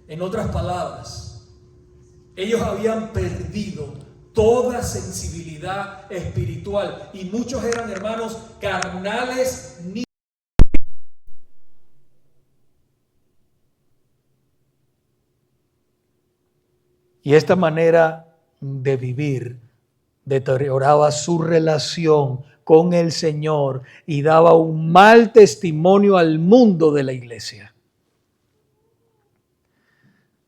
En otras palabras, ellos habían perdido toda sensibilidad espiritual y muchos eran, hermanos, carnales. Y esta manera de vivir deterioraba su relación con el Señor y daba un mal testimonio al mundo de la iglesia.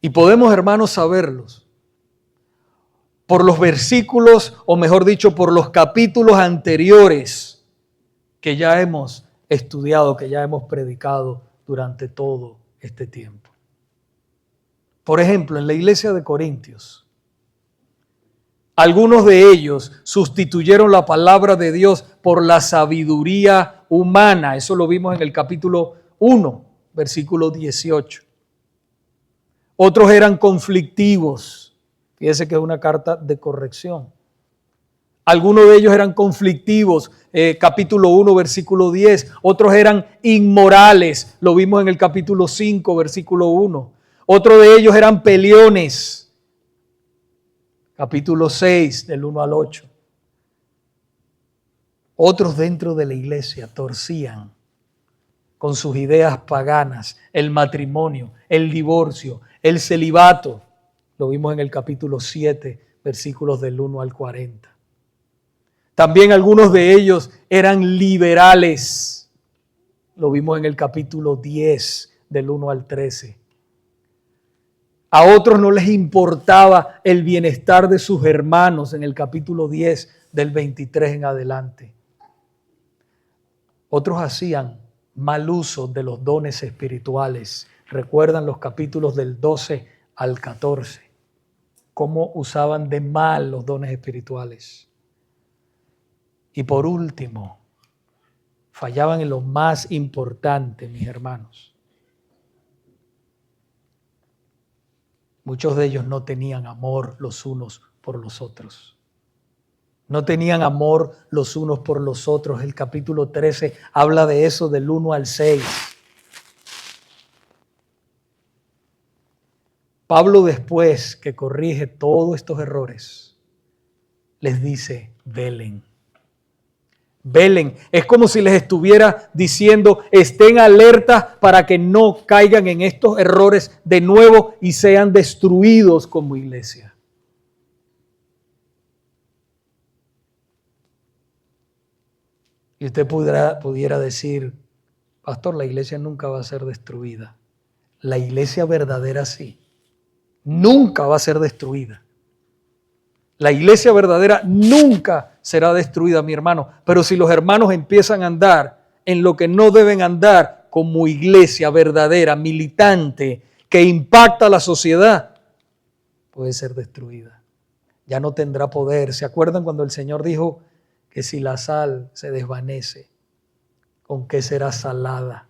Y podemos, hermanos, saberlos por los versículos, o mejor dicho, por los capítulos anteriores que ya hemos estudiado, que ya hemos predicado durante todo este tiempo. Por ejemplo, en la iglesia de Corintios, algunos de ellos sustituyeron la palabra de Dios por la sabiduría humana. Eso lo vimos en el capítulo 1, versículo 18. Otros eran conflictivos. Fíjese que es una carta de corrección. Algunos de ellos eran conflictivos, capítulo 1, versículo 10. Otros eran inmorales, lo vimos en el capítulo 5, versículo 1. Otros de ellos eran peleones, capítulo 6, del 1 al 8. Otros dentro de la iglesia torcían con sus ideas paganas el matrimonio, el divorcio, el celibato. Lo vimos en el capítulo 7, versículos del 1 al 40. También algunos de ellos eran liberales. Lo vimos en el capítulo 10, del 1 al 13. A otros no les importaba el bienestar de sus hermanos en el capítulo 10, del 23 en adelante. Otros hacían mal uso de los dones espirituales. Recuerdan los capítulos del 12 al 14. Cómo usaban de mal los dones espirituales. Y por último, fallaban en lo más importante, mis hermanos. Muchos de ellos no tenían amor los unos por los otros. No tenían amor los unos por los otros. El capítulo 13 habla de eso del 1 al 6. Pablo, después que corrige todos estos errores, les dice: velen. Velen. Es como si les estuviera diciendo: estén alerta para que no caigan en estos errores de nuevo y sean destruidos como iglesia. Y usted pudiera decir: pastor, la iglesia nunca va a ser destruida. La iglesia verdadera sí. Nunca va a ser destruida. La iglesia verdadera nunca será destruida, mi hermano. Pero si los hermanos empiezan a andar en lo que no deben andar como iglesia verdadera, militante, que impacta a la sociedad, puede ser destruida. Ya no tendrá poder. ¿Se acuerdan cuando el Señor dijo que si la sal se desvanece, ¿con qué será salada?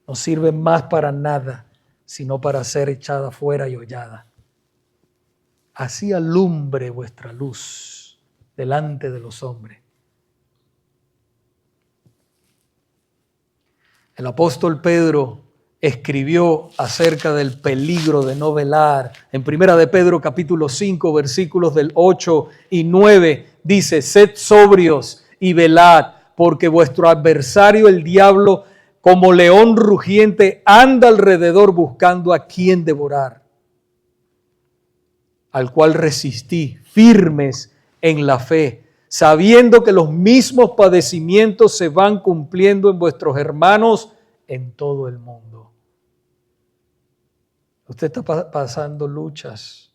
No sirve más para nada, sino para ser echada fuera y hollada. Así alumbre vuestra luz delante de los hombres. El apóstol Pedro escribió acerca del peligro de no velar. En 1 de Pedro capítulo 5, versículos del 8 y 9, dice: sed sobrios y velad, porque vuestro adversario el diablo, como león rugiente, anda alrededor buscando a quien devorar, al cual resistí firmes en la fe, sabiendo que los mismos padecimientos se van cumpliendo en vuestros hermanos en todo el mundo. Usted está pasando luchas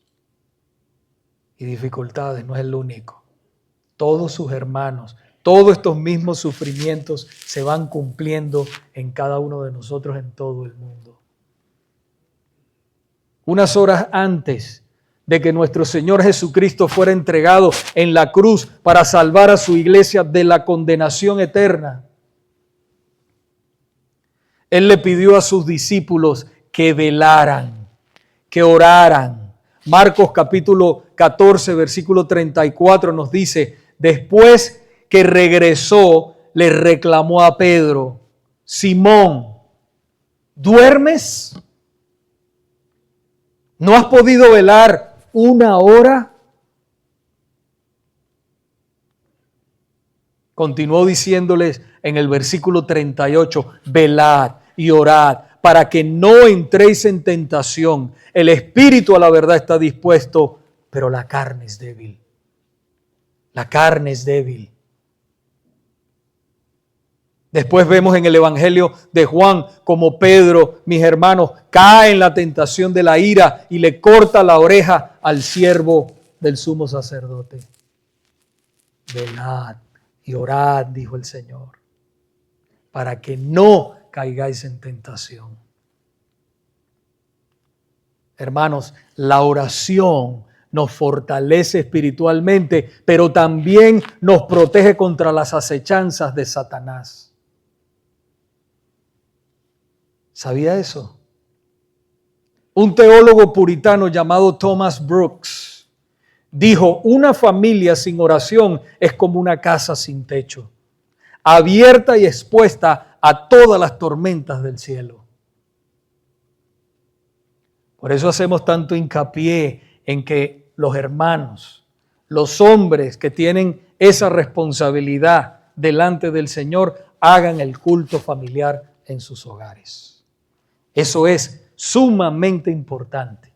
y dificultades, no es el único. Todos sus hermanos, todos estos mismos sufrimientos se van cumpliendo en cada uno de nosotros en todo el mundo. Unas horas antes de que nuestro Señor Jesucristo fuera entregado en la cruz para salvar a su iglesia de la condenación eterna, Él le pidió a sus discípulos que velaran, que oraran. Marcos capítulo 14, versículo 34 nos dice: después que regresó, le reclamó a Pedro: Simón, ¿duermes? ¿No has podido velar una hora? Continuó diciéndoles en el versículo 38, velad y orad para que no entréis en tentación. El espíritu a la verdad está dispuesto, pero la carne es débil. La carne es débil. Después vemos en el Evangelio de Juan como Pedro, mis hermanos, cae en la tentación de la ira y le corta la oreja al siervo del sumo sacerdote. Velad y orad, dijo el Señor, para que no caigáis en tentación. Hermanos, la oración nos fortalece espiritualmente, pero también nos protege contra las acechanzas de Satanás. ¿Sabía eso? Un teólogo puritano llamado Thomas Brooks dijo: una familia sin oración es como una casa sin techo, abierta y expuesta a todas las tormentas del cielo. Por eso hacemos tanto hincapié en que los hermanos, los hombres que tienen esa responsabilidad delante del Señor, hagan el culto familiar en sus hogares. Eso es sumamente importante.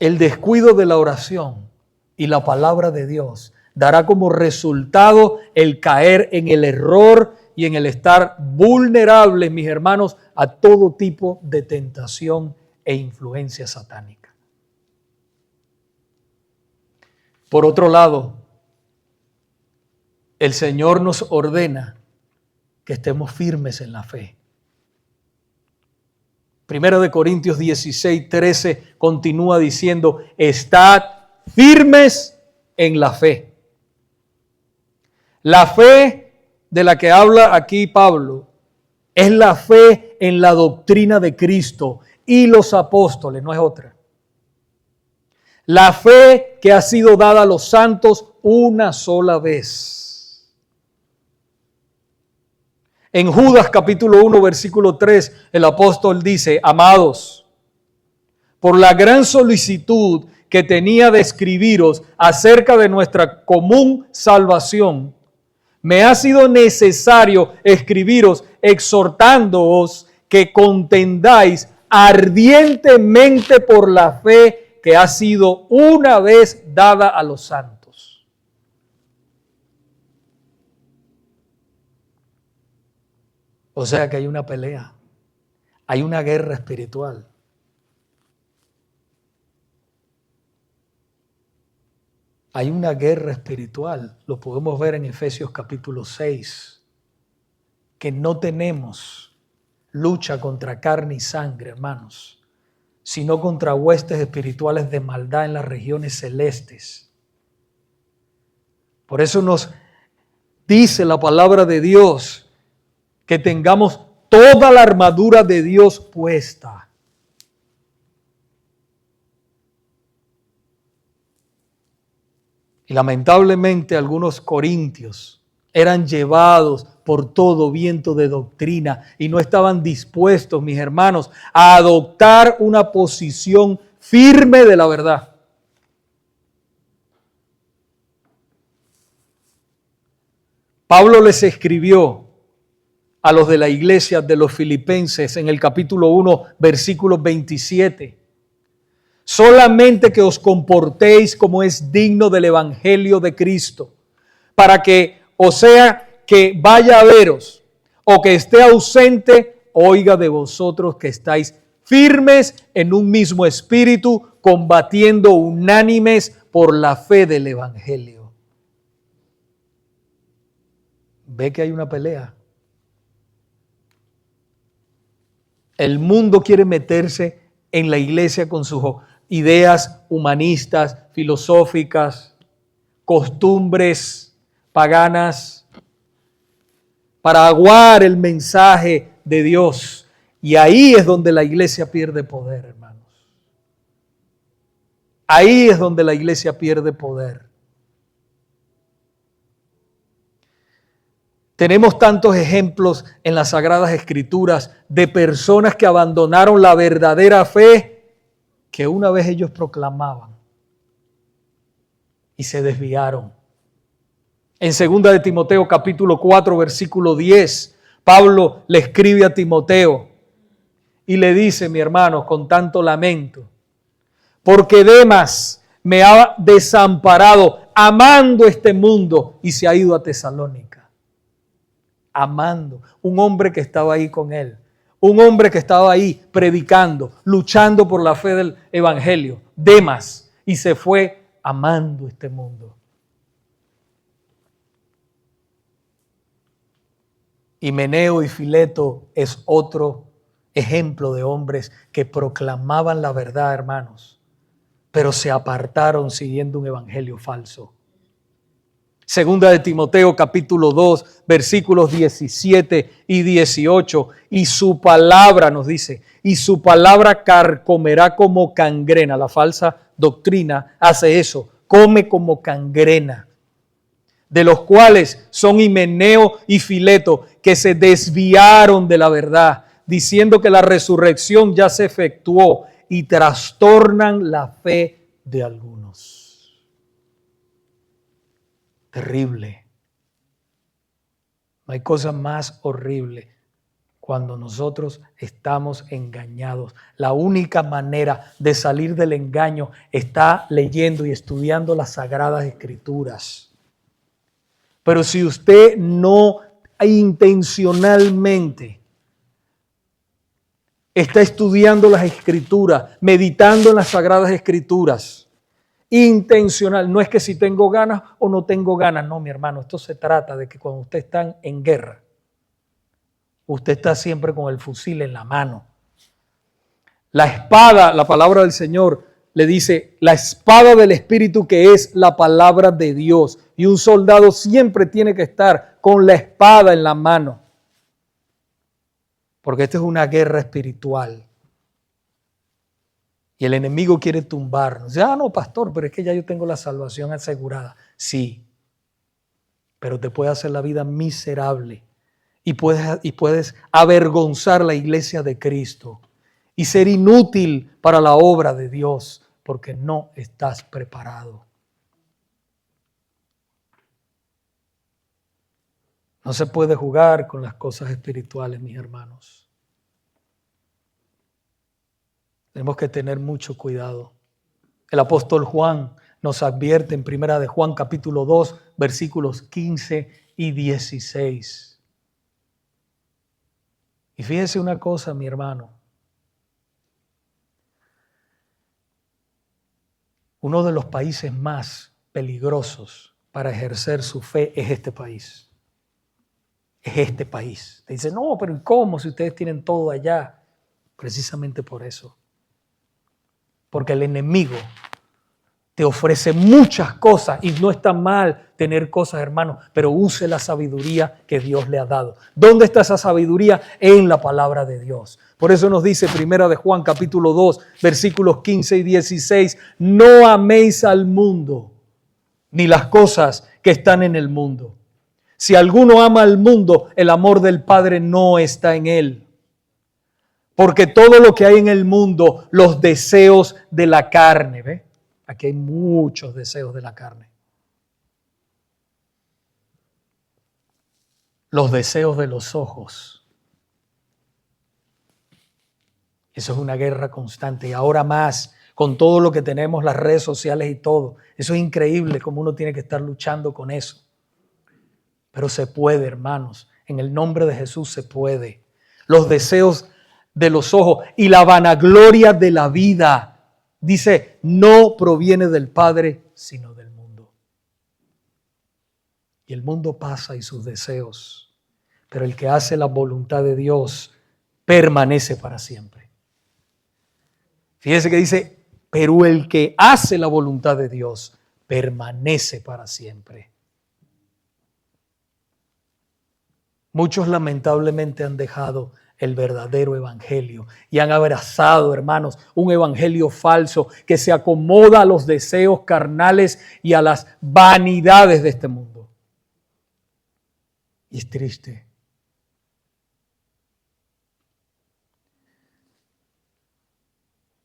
El descuido de la oración y la palabra de Dios dará como resultado el caer en el error y en el estar vulnerables, mis hermanos, a todo tipo de tentación e influencia satánica. Por otro lado, el Señor nos ordena que estemos firmes en la fe. Primera de Corintios 16:13 continúa diciendo: estad firmes en la fe. La fe de la que habla aquí Pablo es la fe en la doctrina de Cristo y los apóstoles, no es otra. La fe que ha sido dada a los santos una sola vez. En Judas capítulo 1 versículo 3 el apóstol dice: amados, por la gran solicitud que tenía de escribiros acerca de nuestra común salvación, me ha sido necesario escribiros exhortándoos que contendáis ardientemente por la fe que ha sido una vez dada a los santos. O sea que hay una pelea, hay una guerra espiritual. Hay una guerra espiritual, lo podemos ver en Efesios capítulo 6, que no tenemos lucha contra carne y sangre, hermanos, sino contra huestes espirituales de maldad en las regiones celestes. Por eso nos dice la palabra de Dios que tengamos toda la armadura de Dios puesta. Y lamentablemente algunos corintios eran llevados por todo viento de doctrina y no estaban dispuestos, mis hermanos, a adoptar una posición firme de la verdad. Pablo les escribió a los de la iglesia de los Filipenses en el capítulo 1, versículo 27. Solamente que os comportéis como es digno del evangelio de Cristo, para que, o sea, que vaya a veros o que esté ausente, oiga de vosotros que estáis firmes en un mismo espíritu, combatiendo unánimes por la fe del evangelio. Ve que hay una pelea. El mundo quiere meterse en la iglesia con sus ideas humanistas, filosóficas, costumbres paganas, para aguar el mensaje de Dios. Y ahí es donde la iglesia pierde poder, hermanos. Ahí es donde la iglesia pierde poder. Tenemos tantos ejemplos en las Sagradas Escrituras de personas que abandonaron la verdadera fe que una vez ellos proclamaban y se desviaron. En 2 de Timoteo capítulo 4 versículo 10, Pablo le escribe a Timoteo y le dice, mi hermano, con tanto lamento, porque Demas me ha desamparado amando este mundo y se ha ido a Tesalónica. Amando, un hombre que estaba ahí con él, un hombre que estaba ahí predicando, luchando por la fe del evangelio, Demas, y se fue amando este mundo. Himeneo y Fileto es otro ejemplo de hombres que proclamaban la verdad, hermanos, pero se apartaron siguiendo un evangelio falso. Segunda de Timoteo capítulo 2 versículos 17 y 18, y su palabra nos dice, y su palabra carcomerá como cangrena. La falsa doctrina hace eso, come como cangrena, de los cuales son Himeneo y Fileto, que se desviaron de la verdad, diciendo que la resurrección ya se efectuó, y trastornan la fe de algunos. Terrible. No hay cosa más horrible cuando nosotros estamos engañados. La única manera de salir del engaño está leyendo y estudiando las Sagradas Escrituras. Pero si usted no intencionalmente está estudiando las Escrituras, meditando en las Sagradas Escrituras, intencional, no es que si tengo ganas o no tengo ganas, no, mi hermano, esto se trata de que cuando usted está en guerra, usted está siempre con el fusil en la mano. La espada, la palabra del Señor le dice, la espada del Espíritu, que es la palabra de Dios. Y un soldado siempre tiene que estar con la espada en la mano, porque esta es una guerra espiritual. Y el enemigo quiere tumbarnos. No, pastor, pero es que ya yo tengo la salvación asegurada. Sí, pero te puede hacer la vida miserable y puedes avergonzar la iglesia de Cristo y ser inútil para la obra de Dios porque no estás preparado. No se puede jugar con las cosas espirituales, mis hermanos. Tenemos que tener mucho cuidado. El apóstol Juan nos advierte en 1 de Juan capítulo 2, versículos 15 y 16. Y fíjese una cosa, mi hermano. Uno de los países más peligrosos para ejercer su fe es este país. Es este país. Te dice, no, pero ¿y cómo si ustedes tienen todo allá? Precisamente por eso. Porque el enemigo te ofrece muchas cosas y no está mal tener cosas, hermano, pero use la sabiduría que Dios le ha dado. ¿Dónde está esa sabiduría? En la palabra de Dios. Por eso nos dice 1 de Juan capítulo 2, versículos 15 y 16, no améis al mundo ni las cosas que están en el mundo. Si alguno ama al mundo, el amor del Padre no está en él. Porque todo lo que hay en el mundo, los deseos de la carne, ¿ve? Aquí hay muchos deseos de la carne. Los deseos de los ojos. Eso es una guerra constante. Y ahora más, con todo lo que tenemos, las redes sociales y todo. Eso es increíble cómo uno tiene que estar luchando con eso. Pero se puede, hermanos. En el nombre de Jesús se puede. Los deseos de los ojos y la vanagloria de la vida, dice, no proviene del Padre, sino del mundo. Y el mundo pasa y sus deseos, pero el que hace la voluntad de Dios permanece para siempre. Fíjese que dice, pero el que hace la voluntad de Dios permanece para siempre. Muchos lamentablemente han dejado el verdadero evangelio y han abrazado, hermanos, un evangelio falso que se acomoda a los deseos carnales y a las vanidades de este mundo. Y es triste.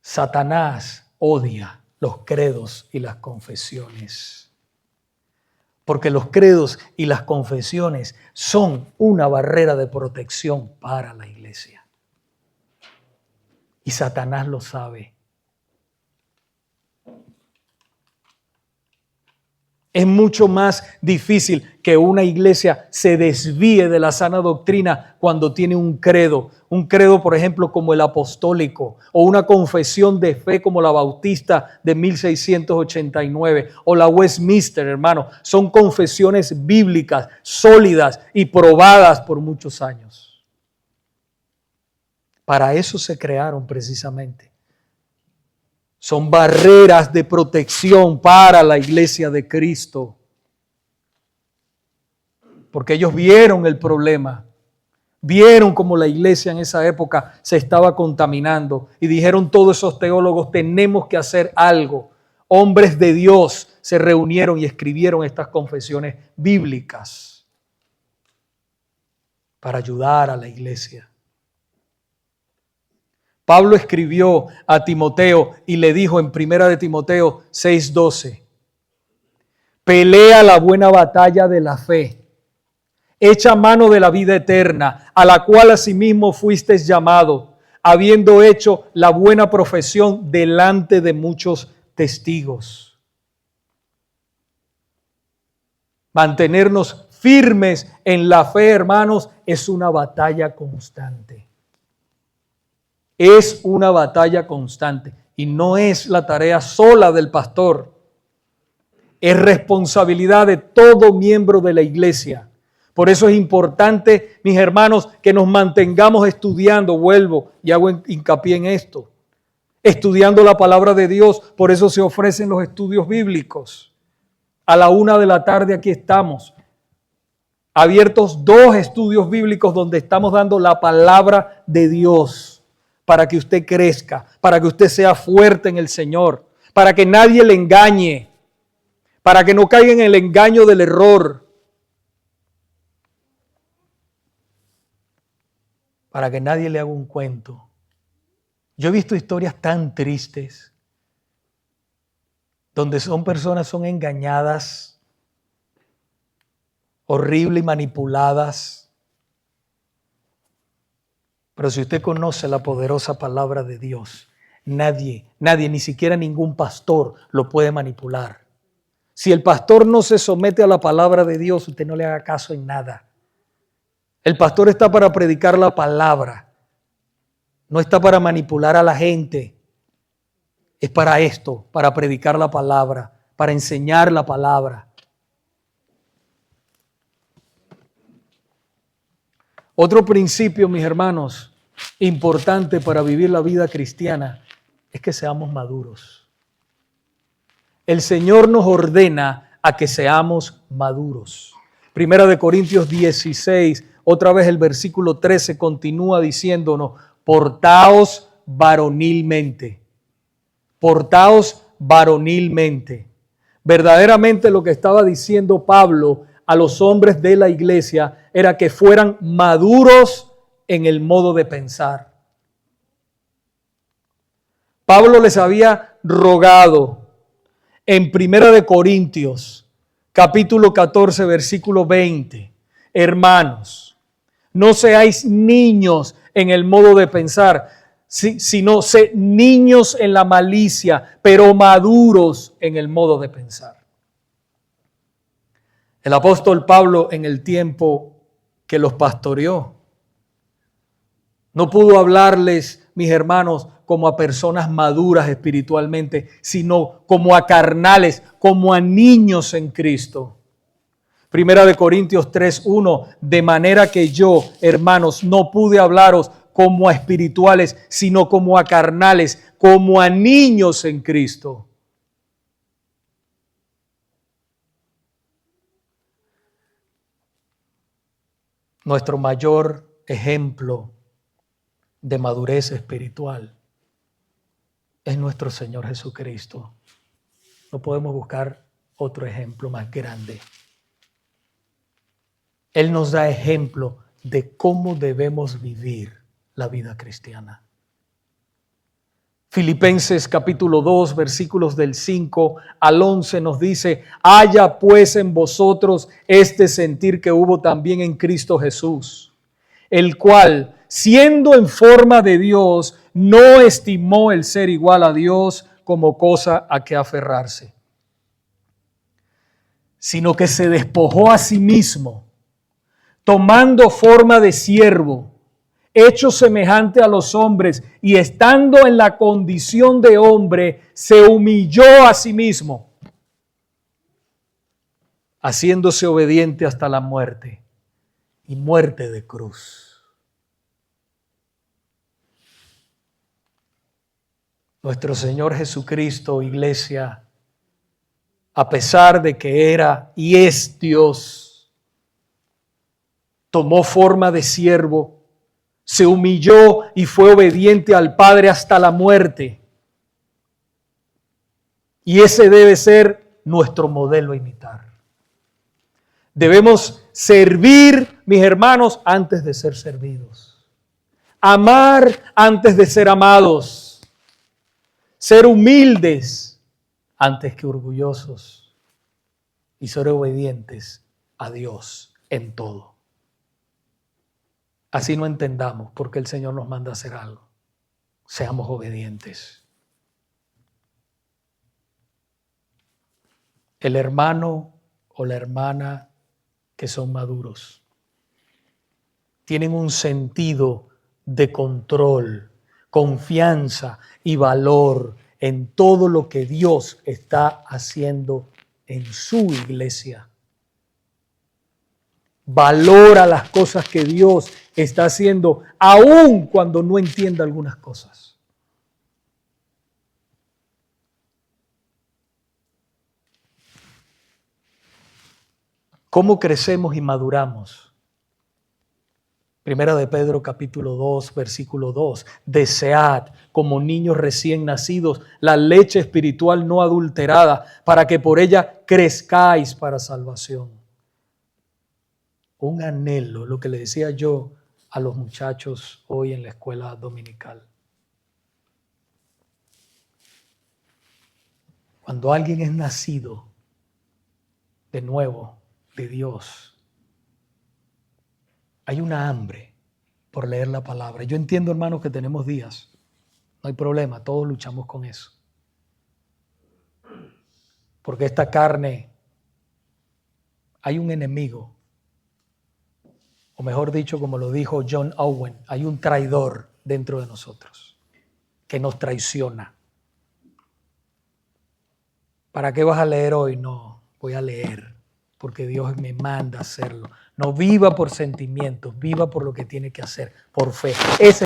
Satanás odia los credos y las confesiones. Porque los credos y las confesiones son una barrera de protección para la iglesia. Y Satanás lo sabe. Es mucho más difícil que una iglesia se desvíe de la sana doctrina cuando tiene un credo, por ejemplo, como el apostólico, o una confesión de fe como la bautista de 1689, o la Westminster, hermano. Son confesiones bíblicas, sólidas y probadas por muchos años. Para eso se crearon precisamente. Son barreras de protección para la iglesia de Cristo. Porque ellos vieron el problema. Vieron cómo la iglesia en esa época se estaba contaminando. Y dijeron todos esos teólogos, tenemos que hacer algo. Hombres de Dios se reunieron y escribieron estas confesiones bíblicas para ayudar a la iglesia. Pablo escribió a Timoteo y le dijo en 1 de Timoteo 6:12, pelea la buena batalla de la fe, echa mano de la vida eterna, a la cual asimismo fuisteis llamado, habiendo hecho la buena profesión delante de muchos testigos. Mantenernos firmes en la fe, hermanos, es una batalla constante. Es una batalla constante y no es la tarea sola del pastor. Es responsabilidad de todo miembro de la iglesia. Por eso es importante, mis hermanos, que nos mantengamos estudiando. Vuelvo y hago hincapié en esto. Estudiando la palabra de Dios. Por eso se ofrecen los estudios bíblicos. A la 1:00 p.m. aquí estamos. Abiertos 2 estudios bíblicos donde estamos dando la palabra de Dios. Para que usted crezca, para que usted sea fuerte en el Señor, para que nadie le engañe, para que no caiga en el engaño del error, para que nadie le haga un cuento. Yo he visto historias tan tristes donde personas son engañadas, horrible y manipuladas. Pero si usted conoce la poderosa palabra de Dios, nadie, ni siquiera ningún pastor lo puede manipular. Si el pastor no se somete a la palabra de Dios, usted no le haga caso en nada. El pastor está para predicar la palabra, no está para manipular a la gente. Es para esto, para predicar la palabra, para enseñar la palabra. Otro principio, mis hermanos, importante para vivir la vida cristiana es que seamos maduros. El Señor nos ordena a que seamos maduros. 1 Corintios 16, otra vez el versículo 13 continúa diciéndonos, portaos varonilmente. Portaos varonilmente. Verdaderamente lo que estaba diciendo Pablo a los hombres de la iglesia era que fueran maduros en el modo de pensar. Pablo les había rogado en 1 Corintios, capítulo 14, versículo 20, hermanos, no seáis niños en el modo de pensar, sino niños en la malicia, pero maduros en el modo de pensar. El apóstol Pablo, en el tiempo que los pastoreó, no pudo hablarles, mis hermanos, como a personas maduras espiritualmente, sino como a carnales, como a niños en Cristo. 1 Corintios 3:1, de manera que yo, hermanos, no pude hablaros como a espirituales, sino como a carnales, como a niños en Cristo. Nuestro mayor ejemplo de madurez espiritual es nuestro Señor Jesucristo. No podemos buscar otro ejemplo más grande. Él nos da ejemplo de cómo debemos vivir la vida cristiana. Filipenses capítulo 2, versículos del 5 al 11 nos dice: haya pues en vosotros este sentir que hubo también en Cristo Jesús, el cual, siendo en forma de Dios, no estimó el ser igual a Dios como cosa a que aferrarse, sino que se despojó a sí mismo, tomando forma de siervo, hecho semejante a los hombres, y estando en la condición de hombre, se humilló a sí mismo, haciéndose obediente hasta la muerte, y muerte de cruz. Nuestro Señor Jesucristo, iglesia, a pesar de que era y es Dios, tomó forma de siervo, se humilló y fue obediente al Padre hasta la muerte. Y ese debe ser nuestro modelo a imitar. Debemos servir, mis hermanos, antes de ser servidos. Amar antes de ser amados. Ser humildes antes que orgullosos. Y ser obedientes a Dios en todo. Así no entendamos por qué el Señor nos manda a hacer algo. Seamos obedientes. El hermano o la hermana que son maduros tienen un sentido de control, confianza y valor en todo lo que Dios está haciendo en su iglesia. Valora las cosas que Dios está haciendo, aun cuando no entienda algunas cosas. ¿Cómo crecemos y maduramos? Primera de Pedro capítulo 2, versículo 2. Desead como niños recién nacidos la leche espiritual no adulterada, para que por ella crezcáis para salvación. Un anhelo, lo que le decía yo a los muchachos hoy en la escuela dominical. Cuando alguien es nacido de nuevo de Dios, hay una hambre por leer la palabra. Yo entiendo, hermanos, que tenemos días. No hay problema, todos luchamos con eso. Porque esta carne, hay un enemigo. O mejor dicho, como lo dijo John Owen, hay un traidor dentro de nosotros que nos traiciona. ¿Para qué vas a leer hoy? No, voy a leer porque Dios me manda a hacerlo. No viva por sentimientos, viva por lo que tiene que hacer, por fe. Ese